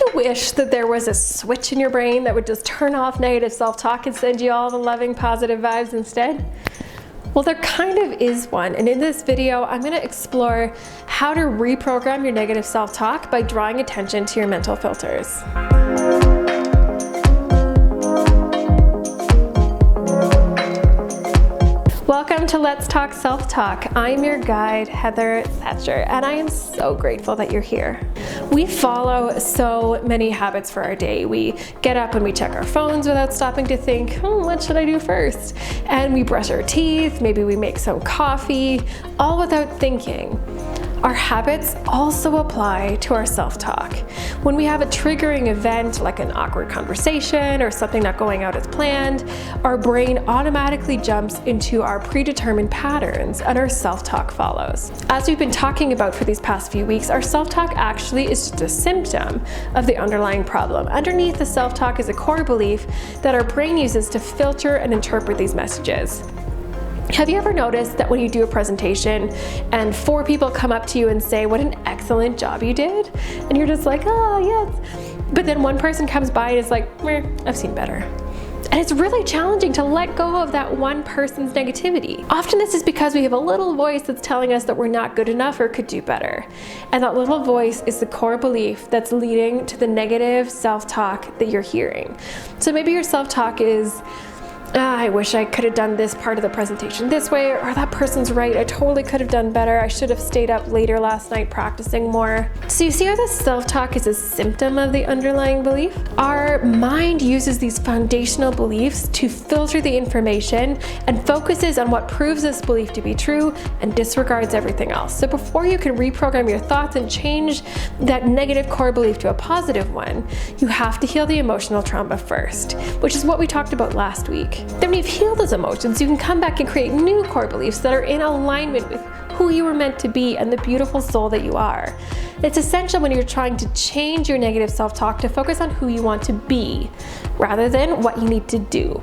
you wish that there was a switch in your brain that would just turn off negative self-talk and send you all the loving, positive vibes instead? Well, there kind of is one, and in this video, I'm going to explore how to reprogram your negative self-talk by drawing attention to your mental filters. Welcome to Let's Talk Self-Talk. I'm your guide, Heather Thatcher, and I am so grateful that you're here. We follow so many habits for our day. We get up and we check our phones without stopping to think, what should I do first? And we brush our teeth, maybe we make some coffee, all without thinking. Our habits also apply to our self-talk. When we have a triggering event like an awkward conversation or something not going out as planned, our brain automatically jumps into our predetermined patterns and our self-talk follows. As we've been talking about for these past few weeks, our self-talk actually is just a symptom of the underlying problem. Underneath the self-talk is a core belief that our brain uses to filter and interpret these messages. Have you ever noticed that when you do a presentation and 4 people come up to you and say, what an excellent job you did? And you're just like, oh, yes. But then one person comes by and is like, I've seen better. And it's really challenging to let go of that one person's negativity. Often this is because we have a little voice that's telling us that we're not good enough or could do better. And that little voice is the core belief that's leading to the negative self-talk that you're hearing. So maybe your self-talk is, I wish I could have done this part of the presentation this way, or that person's right, I totally could have done better, I should have stayed up later last night practicing more. So you see how this self-talk is a symptom of the underlying belief? Our mind uses these foundational beliefs to filter the information and focuses on what proves this belief to be true and disregards everything else. So before you can reprogram your thoughts and change that negative core belief to a positive one, you have to heal the emotional trauma first, which is what we talked about last week. Then when you've healed those emotions, you can come back and create new core beliefs that are in alignment with who you were meant to be and the beautiful soul that you are. It's essential when you're trying to change your negative self-talk to focus on who you want to be rather than what you need to do.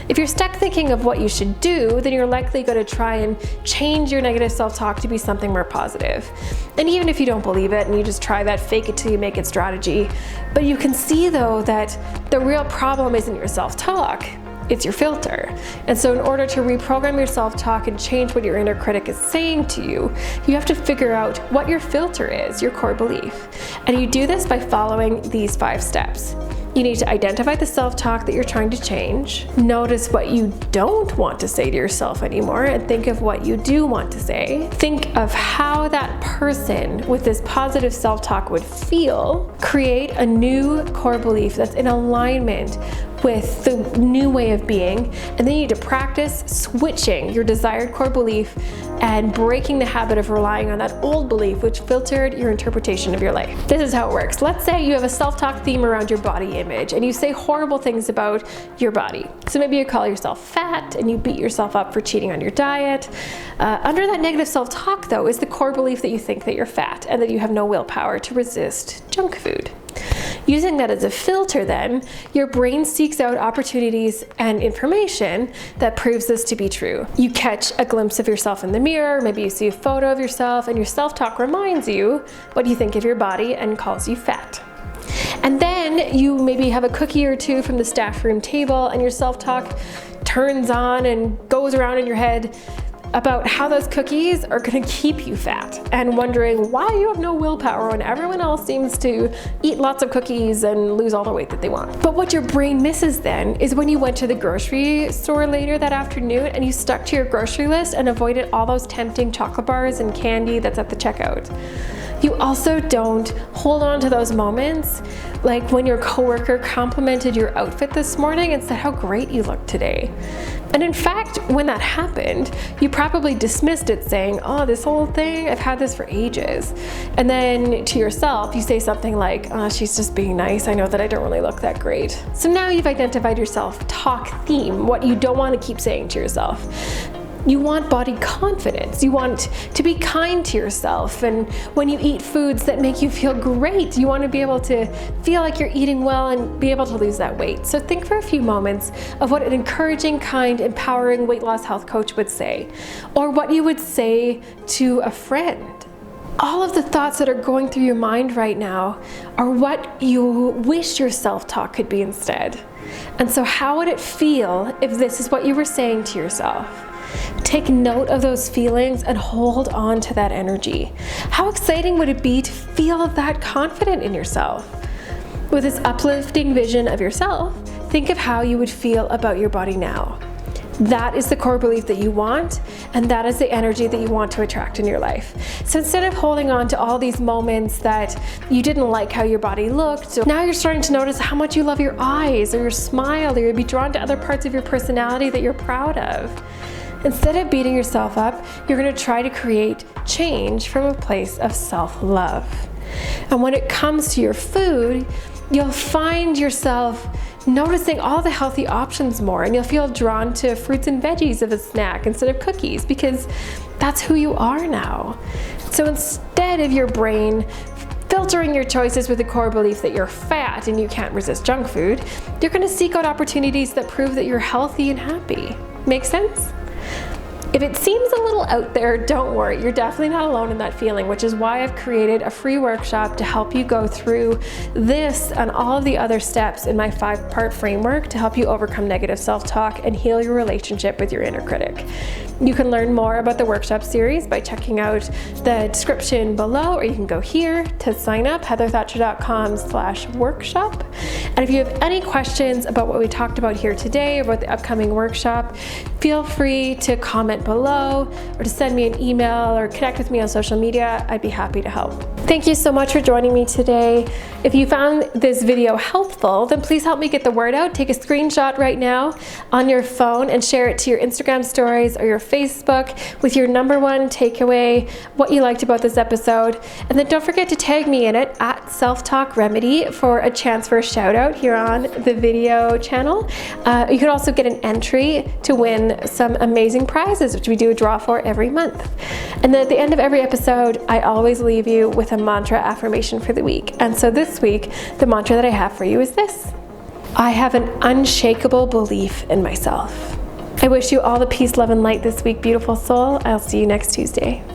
If you're stuck thinking of what you should do, then you're likely going to try and change your negative self-talk to be something more positive. And even if you don't believe it and you just try that fake it till you make it strategy, but you can see though that the real problem isn't your self-talk, it's your filter. And so in order to reprogram your self-talk and change what your inner critic is saying to you, you have to figure out what your filter is, your core belief. And you do this by following these 5 steps. You need to identify the self-talk that you're trying to change. Notice what you don't want to say to yourself anymore and think of what you do want to say. Think of how that person with this positive self-talk would feel. Create a new core belief that's in alignment with the new way of being, and then you need to practice switching your desired core belief and breaking the habit of relying on that old belief which filtered your interpretation of your life. This is how it works. Let's say you have a self-talk theme around your body image and you say horrible things about your body. So maybe you call yourself fat and you beat yourself up for cheating on your diet. Under that negative self-talk though is the core belief that you think that you're fat and that you have no willpower to resist junk food. Using that as a filter then, your brain seeks out opportunities and information that proves this to be true. You catch a glimpse of yourself in the mirror, maybe you see a photo of yourself, and your self-talk reminds you what you think of your body and calls you fat. And then you maybe have a cookie or 2 from the staff room table and your self-talk turns on and goes around in your head about how those cookies are going to keep you fat and wondering why you have no willpower when everyone else seems to eat lots of cookies and lose all the weight that they want. But what your brain misses then is when you went to the grocery store later that afternoon and you stuck to your grocery list and avoided all those tempting chocolate bars and candy that's at the checkout. You also don't hold on to those moments, like when your coworker complimented your outfit this morning and said how great you look today. And in fact, when that happened, you probably dismissed it saying, oh, this whole thing, I've had this for ages. And then to yourself, you say something like, oh, she's just being nice. I know that I don't really look that great. So now you've identified your self-talk theme, what you don't want to keep saying to yourself. You want body confidence. You want to be kind to yourself. And when you eat foods that make you feel great, you want to be able to feel like you're eating well and be able to lose that weight. So think for a few moments of what an encouraging, kind, empowering weight loss health coach would say, or what you would say to a friend. all of the thoughts that are going through your mind right now are what you wish your self-talk could be instead. And so how would it feel if this is what you were saying to yourself? Take note of those feelings and hold on to that energy. How exciting would it be to feel that confident in yourself? With this uplifting vision of yourself, think of how you would feel about your body now. That is the core belief that you want, and that is the energy that you want to attract in your life. So instead of holding on to all these moments that you didn't like how your body looked, now you're starting to notice how much you love your eyes or your smile, or you'll be drawn to other parts of your personality that you're proud of. Instead of beating yourself up, you're going to try to create change from a place of self-love. And when it comes to your food, you'll find yourself noticing all the healthy options more, and you'll feel drawn to fruits and veggies as a snack instead of cookies, because that's who you are now. So instead of your brain filtering your choices with the core belief that you're fat and you can't resist junk food, you're going to seek out opportunities that prove that you're healthy and happy. Make sense? If it seems a little out there, don't worry, you're definitely not alone in that feeling, which is why I've created a free workshop to help you go through this and all of the other steps in my 5-part framework to help you overcome negative self-talk and heal your relationship with your inner critic. You can learn more about the workshop series by checking out the description below, or you can go here to sign up, heatherthatcher.com/workshop. And if you have any questions about what we talked about here today, about the upcoming workshop, feel free to comment below or to send me an email or connect with me on social media. I'd be happy to help. Thank you so much for joining me today. If you found this video helpful, then please help me get the word out. Take a screenshot right now on your phone and share it to your Instagram stories or your Facebook with your #1 takeaway, what you liked about this episode. And then don't forget to tag me in it at Self-Talk Remedy for a chance for a shout out here on the video channel. You could also get an entry to win some amazing prizes, which we do a draw for every month. And then at the end of every episode, I always leave you with a mantra affirmation for the week. And so this week, the mantra that I have for you is this: I have an unshakable belief in myself. I wish you all the peace, love, and light this week, beautiful soul. I'll see you next Tuesday.